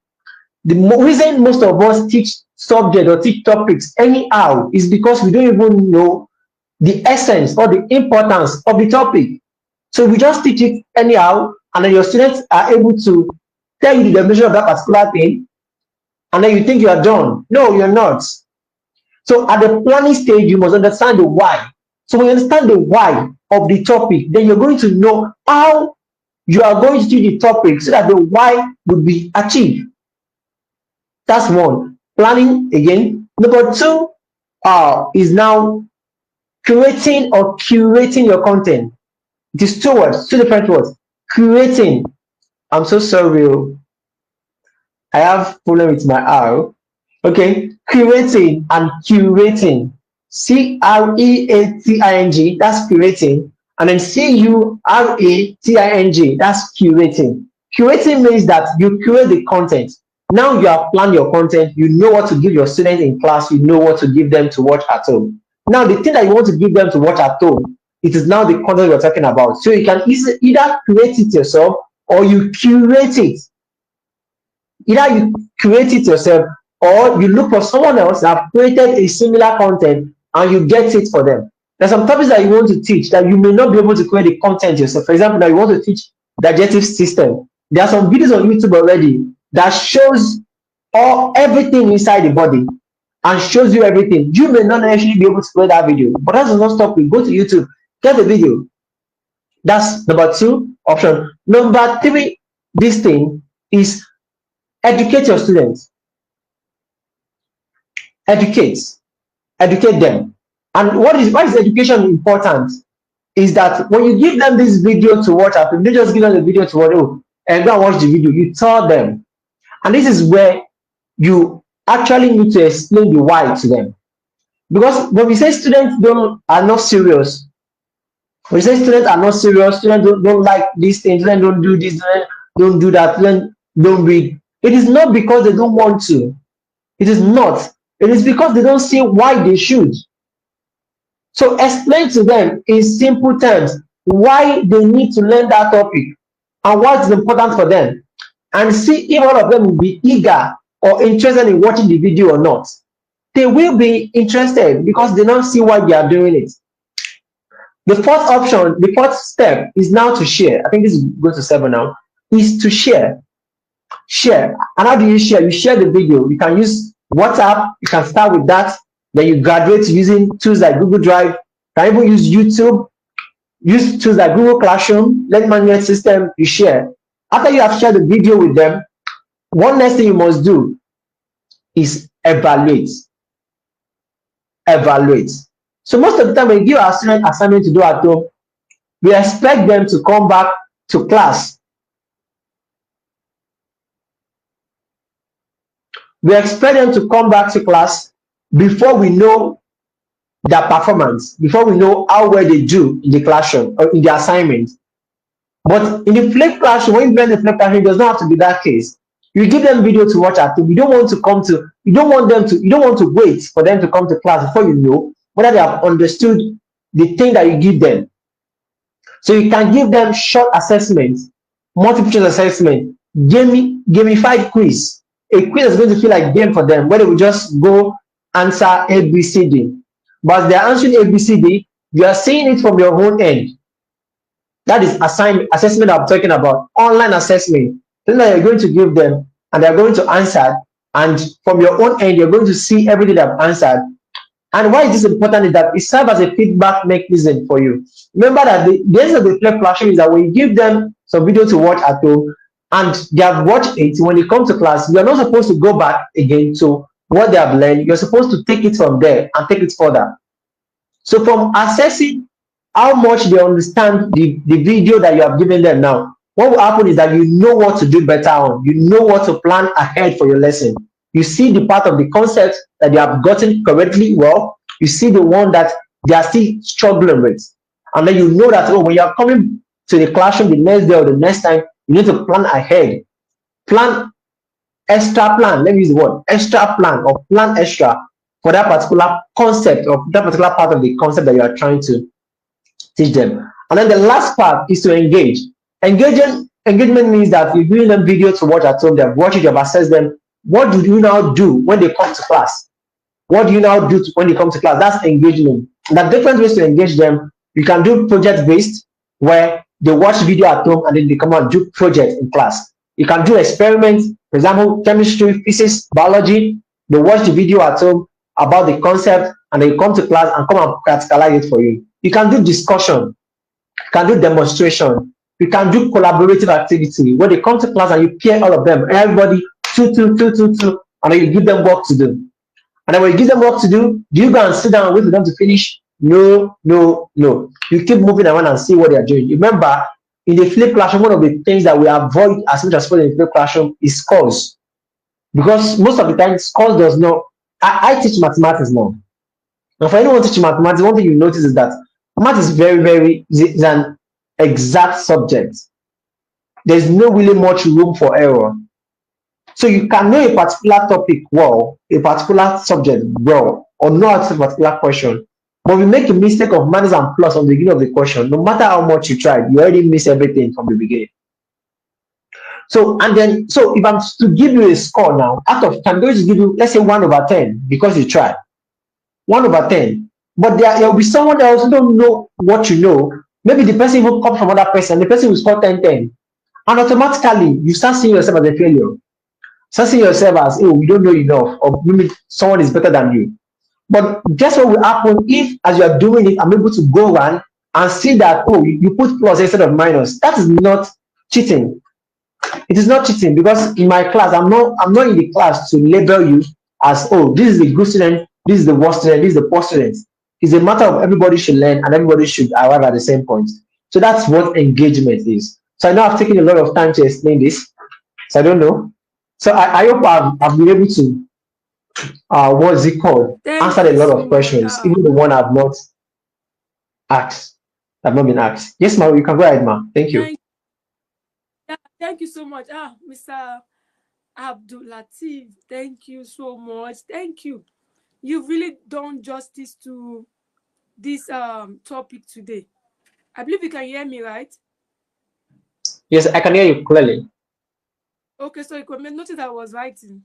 The reason most of us teach subject or teach topics anyhow is because we don't even know the essence or the importance of the topic. So we just teach it anyhow, and then your students are able to tell you the definition of that particular thing, and then you think you are done. No, you're not. So at the planning stage, you must understand the why. So when you understand the why of the topic, then you're going to know how you are going to teach the topic so that the why would be achieved. That's 1. Planning again. Number 2 is now creating or curating your content. It is 2 words, 2 different words. Creating. I'm so sorry. I have problem with my R. Okay. Creating and curating. C-R-E-A-T-I-N-G. That's creating. And then C-U-R-A-T-I-N-G. That's curating. Curating means that you curate the content. Now you have planned your content. You know what to give your students in class. You know what to give them to watch at home. Now the thing that you want to give them to watch at home, it is now the content we're talking about. So you can either create it yourself or you curate it. Either you create it yourself or you look for someone else that have created a similar content and you get it for them. There's some topics that you want to teach that you may not be able to create the content yourself. For example, now you want to teach digestive system. There are some videos on YouTube already that shows everything inside the body and shows you everything. You may not actually be able to create that video, but that does not stop you. Go to YouTube, get the video. That's number 2 option. Number 3, this thing is Educate your students. Educate them. And why is education important? Is that when you give them this video to watch, you don't just give them the video to watch, oh, and go and watch the video. You tell them. And this is where you actually need to explain the why to them. Because when we say students are not serious, when we say students are not serious, students don't like these things, students don't do this, students don't do that, students don't read. It is not because they don't want to. It is not. It is because they don't see why they should. So explain to them in simple terms why they need to learn that topic and what is important for them, and see if all of them will be eager or interested in watching the video or not. They will be interested because they don't see why they are doing it. The fourth option, the fourth step is now to share. I think this is go to 7 now, is to share. Share. And how do you share? You share the video. You can use WhatsApp. You can start with that. Then you graduate using tools like Google Drive. You can even use YouTube. Use tools like Google Classroom, Learning Management System. You share. After you have shared the video with them, one next thing you must do is evaluate. Evaluate. So most of the time when we give our students assignment to do at home, we expect them to come back to class. We expect them to come back to class before we know their performance, before we know how well they do in the classroom or in the assignment. But in the flipped classroom, when you learn the flipped classroom, it does not have to be that case. You give them video to watch at home. You don't want to wait for them to come to class before you know whether they have understood the thing that you give them. So you can give them short assessments, multiple choice assessment, gamified quiz. A quiz is going to feel like game for them, where they will just go answer A, B, C, D. But as they're answering A, B, C, D, you are seeing it from your own end. That is assessment I'm talking about, online assessment. Then you're going to give them, and they're going to answer. And from your own end, you're going to see everything they've answered. And why is this important is that it serves as a feedback mechanism for you. Remember that the essence of the flipped classroom is that when you give them some video to watch at home, and they have watched it, when they come to class, you are not supposed to go back again to what they have learned. You're supposed to take it from there and take it further. So from assessing how much they understand the video that you have given them now, what will happen is that you know what to do better on. You know what to plan ahead for your lesson. You see the part of the concept that they have gotten correctly well. You see the one that they are still struggling with. And then you know that, oh, when you are coming to the classroom the next day or the next time, you need to plan ahead. Extra plan. Let me use the word extra plan, or plan extra for that particular concept or that particular part of the concept that you are trying to teach them. And then the last part is to engage. Engagement means that you're giving them video to watch at home. They've watched it, you've assessed them. What do you now do when they come to class? What do you now do when they come to class? That's engagement. There are different ways to engage them. You can do project-based, where they watch video at home and then they come out and do projects in class. You can do experiments, for example, chemistry, physics, biology. They watch the video at home about the concept and they come to class and come and practicalize it for you. You can do discussion. You can do demonstration. You can do collaborative activity where they come to class and you pair all of them, everybody, two, and then you give them work to do. And then when you give them work to do you go and sit down and wait for them to finish? No. You keep moving around and see what they are doing. Remember, in the flipped classroom, one of the things that we avoid as much as possible in the flipped classroom is scores. Because most of the time, scores does not. I teach mathematics now. And for anyone teaching mathematics, one thing you notice is that math is is an exact subject. There's no really much room for error. So you can know a particular topic well, a particular subject well, or not a particular question. But we make a mistake of minus and plus on the beginning of the question. No matter how much you try, you already miss everything from the beginning. So if I'm to give you a score now, out of 10, I'm going to give you, let's say 1/10 because you tried. 1/10. But there will be someone else who don't know what you know. Maybe the person will come from another person, the person will score 10. And automatically, you start seeing yourself as a failure. Start seeing yourself as, oh, you don't know enough, or maybe someone is better than you. But guess what will happen if, as you are doing it, I'm able to go and see that, oh, you put plus instead of minus. That is not cheating. it is not cheating because in my class, I'm not in the class to label you as, oh, this is the good student, this is the worst student, this is the poor student. It's a matter of everybody should learn and everybody should arrive at the same point. So that's what engagement is. So I know I've taken a lot of time to explain this. So I don't know. So I hope I've been able to what's it called? Thank Answered a you lot so of much. questions, even the one I've not asked. I've not been asked. Yes, ma, you can go ahead, ma. Thank you. Thank you so much. Mr. Abdul Latif, thank you so much. Thank you. You've really done justice to this topic today. I believe you can hear me, right? Yes, I can hear you clearly. Okay, so you could notice I was writing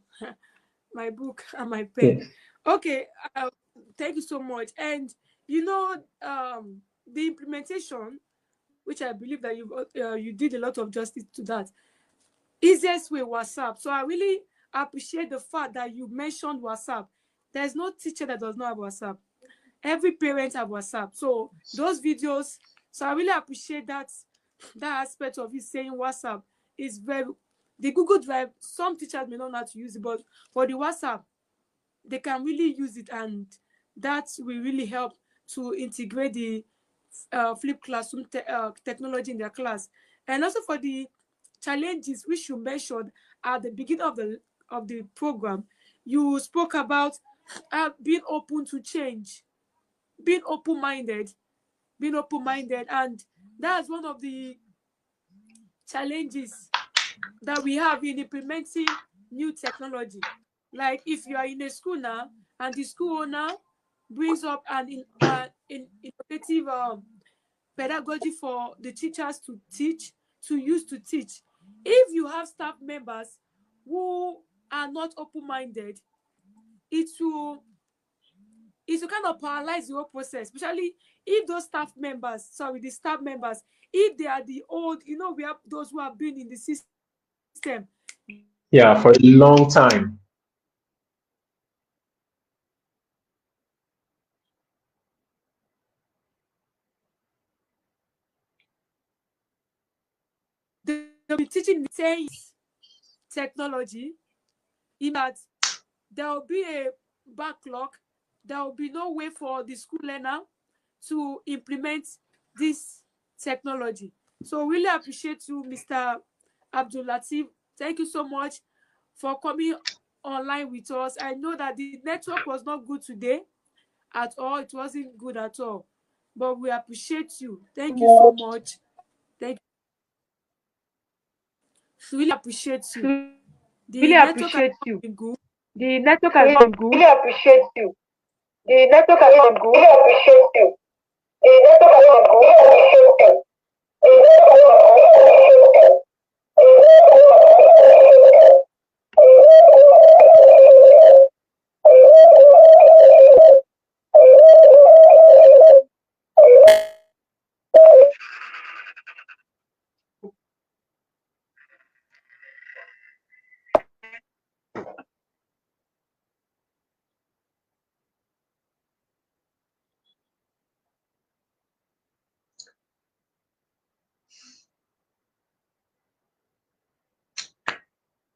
my book and my pen. Yes. Okay, thank you so much. And you know, the implementation, which I believe that you did a lot of justice to that. Easiest way, WhatsApp. So I really appreciate the fact that you mentioned WhatsApp. There's no teacher that does not have WhatsApp. Every parent have WhatsApp. So those videos, so I really appreciate that aspect of you saying WhatsApp is very, the Google Drive, some teachers may not know how to use it, but for the WhatsApp, they can really use it, and that will really help to integrate the flipped classroom technology in their class. And also for the challenges which you mentioned at the beginning of the program, you spoke about being open to change, being open-minded, and that's one of the challenges that we have in implementing new technology. Like if you are in a school now and the school owner brings up an innovative pedagogy for the teachers to teach, to use to teach. If you have staff members who are not open-minded, it will kind of paralyze the whole process, especially if those the staff members, if they are the old, we have those who have been in the system. Yeah, for a long time. They'll be teaching the technology, in that there will be a backlog. There will be no way for the school learner to implement this technology. So really appreciate you, Mr. Abdul Latif. Thank you so much for coming online with us. I know that the network was not good today at all. It wasn't good at all. But we appreciate you. Thank you so much. Thank you. Really appreciate you. The network has not been good. The network has been good. Really appreciate you. The network has been good. Really appreciate you. The network has been good. Really appreciate you. The network has been good.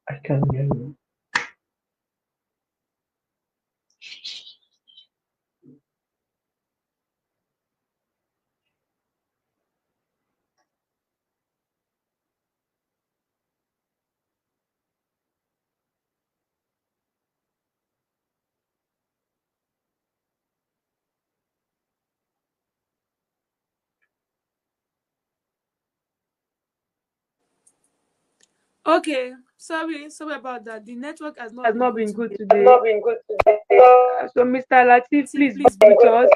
I can hear you. Okay, sorry about that. The network has not been good today. Not been good today. So, Mr. Latif, please Please be with us.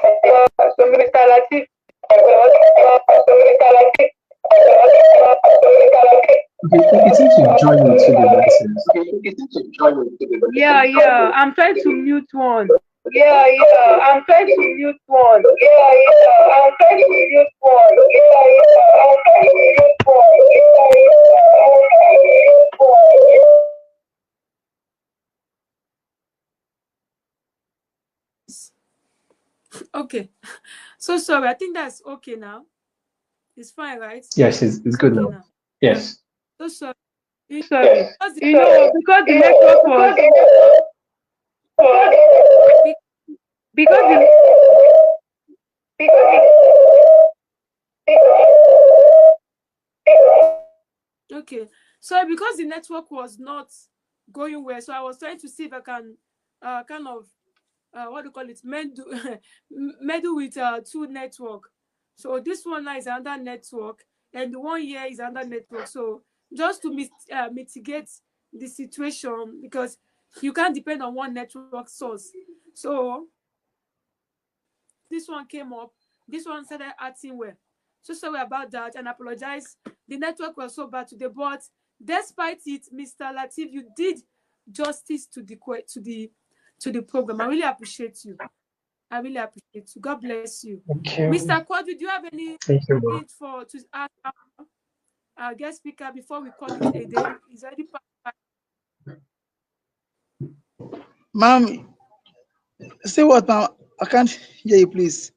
So, Mr. Latif. So, Mr. Latif. Okay, it seems to join with two devices. It seems to join with two devices. Yeah. I'm trying to mute one. Yeah. I'm trying to mute one. Yeah. I'm trying to mute one. Yeah. I'm trying to mute one. Okay. So sorry. I think that's okay now. It's fine, right? Yes, it's good now. Yes. So sorry. Sorry. Because the, You know, because the network was be- because the okay. So because the network was not going well, so I was trying to see if I can kind of what do you call it, meddle with two network. So this one now is another network, and the one here is another network. So just to mitigate the situation, because you can't depend on one network source. So this one came up, this one started acting well. So sorry about that, and I apologize. The network was so bad today, but despite it, Mr. Latif, you did justice to the program. I really appreciate you. I really appreciate you. God bless you. Thank you. Mr. Quadri, do you have any Thank you, ma'am. need to ask our guest speaker before we call it a day? Is already past. Ma'am, say what, ma'am? I can't hear you, please.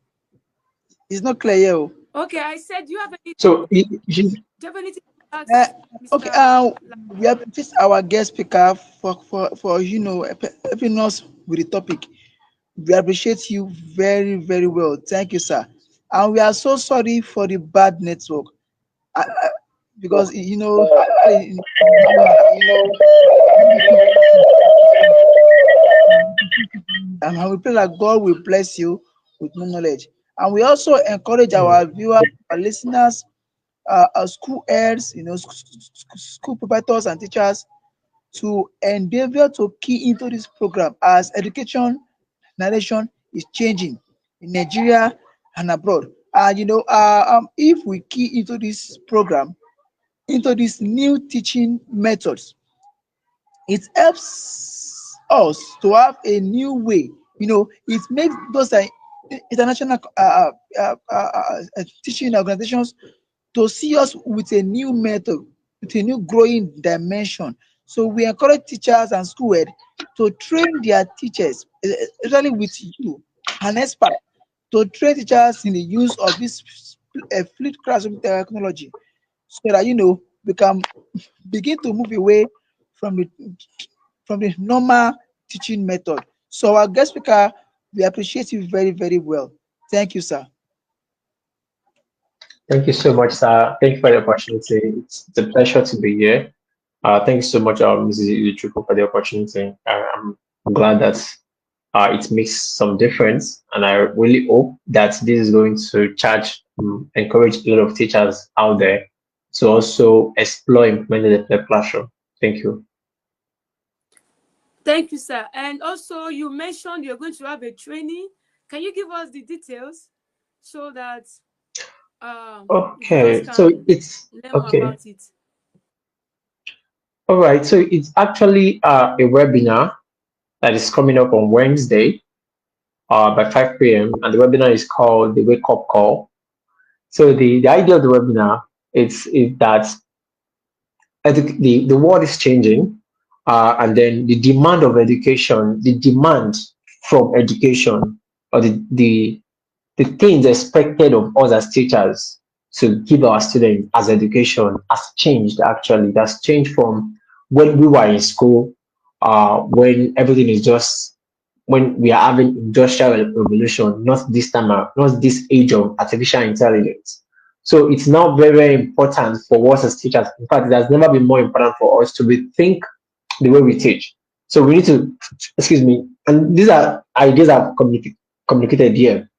It's not clear here. Oh. Okay, I said, do you have any, So, do you have anything to ask Uh, Mr. okay, we have just our guest speaker for helping us with the topic. We appreciate you very, very well. Thank you, sir. And we are so sorry for the bad network. Because and we pray that God will bless you with more knowledge. And we also encourage our viewers, our listeners, our school heads, school proprietors and teachers to endeavor to key into this program as education narration is changing in Nigeria and abroad. And if we key into this program, into these new teaching methods, it helps us to have a new way. It makes those international teaching organizations to see us with a new method, with a new growing dimension. So we encourage teachers and school head to train their teachers, especially with you, an expert, to train teachers in the use of this fluid classroom technology, so that we can begin to move away from the normal teaching method. So our guest speaker, we appreciate you very, very well. Thank you, sir. Thank you so much, sir. Thank you for the opportunity. It's a pleasure to be here. Thank you so much, Mrs. Izuchukwu, for the opportunity. I'm glad that it makes some difference, and I really hope that this is going to encourage a lot of teachers out there to also explore implementing the classroom. Thank you. Thank you, sir. And also, you mentioned you're going to have a training. Can you give us the details so that okay, so it's okay. About it? All right, so it's actually a webinar that is coming up on Wednesday by 5 p.m. and the webinar is called the Wake Up Call. So the idea of the webinar is that the world is changing, and then the demand of education, the demand from education, or the things expected of us as teachers to give our students as education has changed. Actually, that's changed from when we were in school, when everything is just, when we are having industrial revolution, not this time, not this age of artificial intelligence. So it's now very, very important for us as teachers. In fact, it has never been more important for us to rethink the way we teach. So we need to, and these are ideas I've communicated here,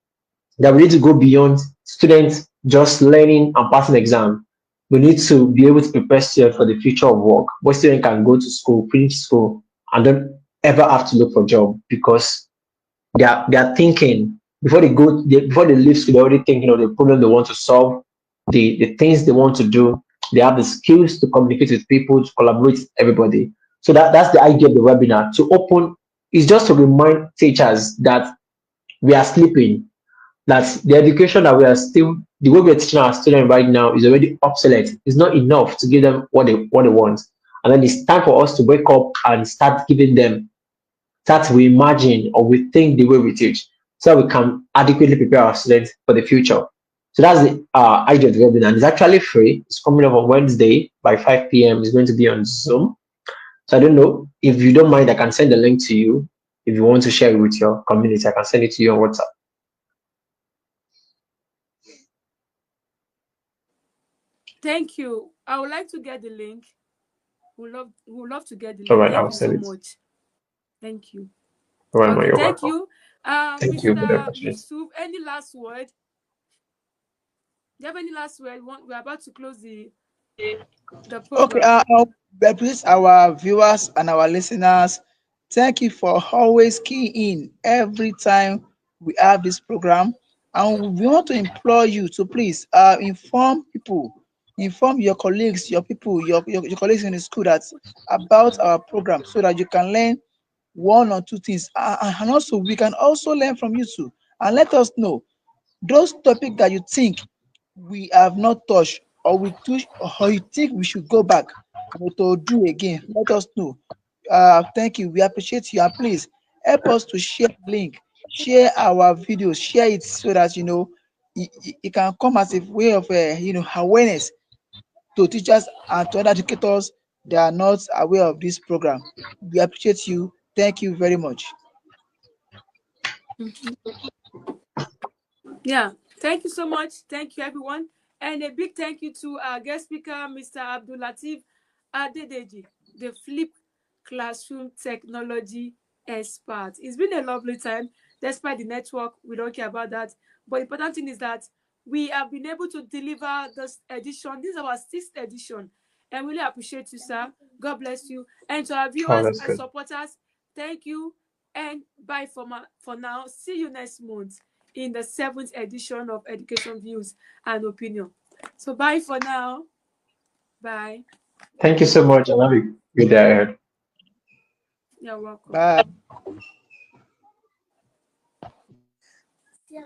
that we need to go beyond students just learning and passing exam. We need to be able to prepare students for the future of work, where students can go to school, finish school, and don't ever have to look for a job, because they are thinking before they leave school, they're already thinking of the problem they want to solve, the things they want to do. They have the skills to communicate with people, to collaborate with everybody. So that's the idea of the webinar. To open is just to remind teachers that we are sleeping, that the education that the way we're teaching our students right now is already obsolete. It's not enough to give them what they want. And then it's time for us to wake up and start to reimagine or rethink the way we teach, so we can adequately prepare our students for the future. So that's the idea of the webinar. And it's actually free. It's coming up on Wednesday by 5 p.m. It's going to be on Zoom. So I don't know if you don't mind, I can send the link to you. If you want to share it with your community, I can send it to you on WhatsApp. Thank you. I would like to get the link. We would love to get the link. All right, Thank I'll you so send it. much. Thank you. All right, Okay, you're thank welcome. you. Thank you very Mr. much. Yusuf, any last word? Do you have any last word? We're about to close the Okay, program. please, our viewers and our listeners, thank you for always keying in every time we have this program. And we want to implore you to please inform people, inform your colleagues, your people, your colleagues in the school that about our program so that you can learn one or two things. And also, we can also learn from you too. And let us know those topics that you think we have not touched or we touch or you think we should go back to do again. Let us know. Thank you. We appreciate you. And please help us to share the link, share our videos, share it so that it can come as a way of awareness to teachers and to other educators that are not aware of this program. We appreciate you. Thank you very much. Yeah, thank you so much. Thank you, everyone. And a big thank you to our guest speaker, Mr. Abdul Latif Adedeji, the Flip Classroom Technology expert. It's been a lovely time. Despite the network, we don't care about that. But the important thing is that we have been able to deliver this edition. This is our 6th edition. And really appreciate you, sir. God bless you. And to our viewers that's and good. supporters, thank you. And bye for now. See you next month in the 7th edition of Education Views and Opinion. So bye for now. Bye. Thank you so much, and have a good day ahead. You're welcome. Bye. Yeah,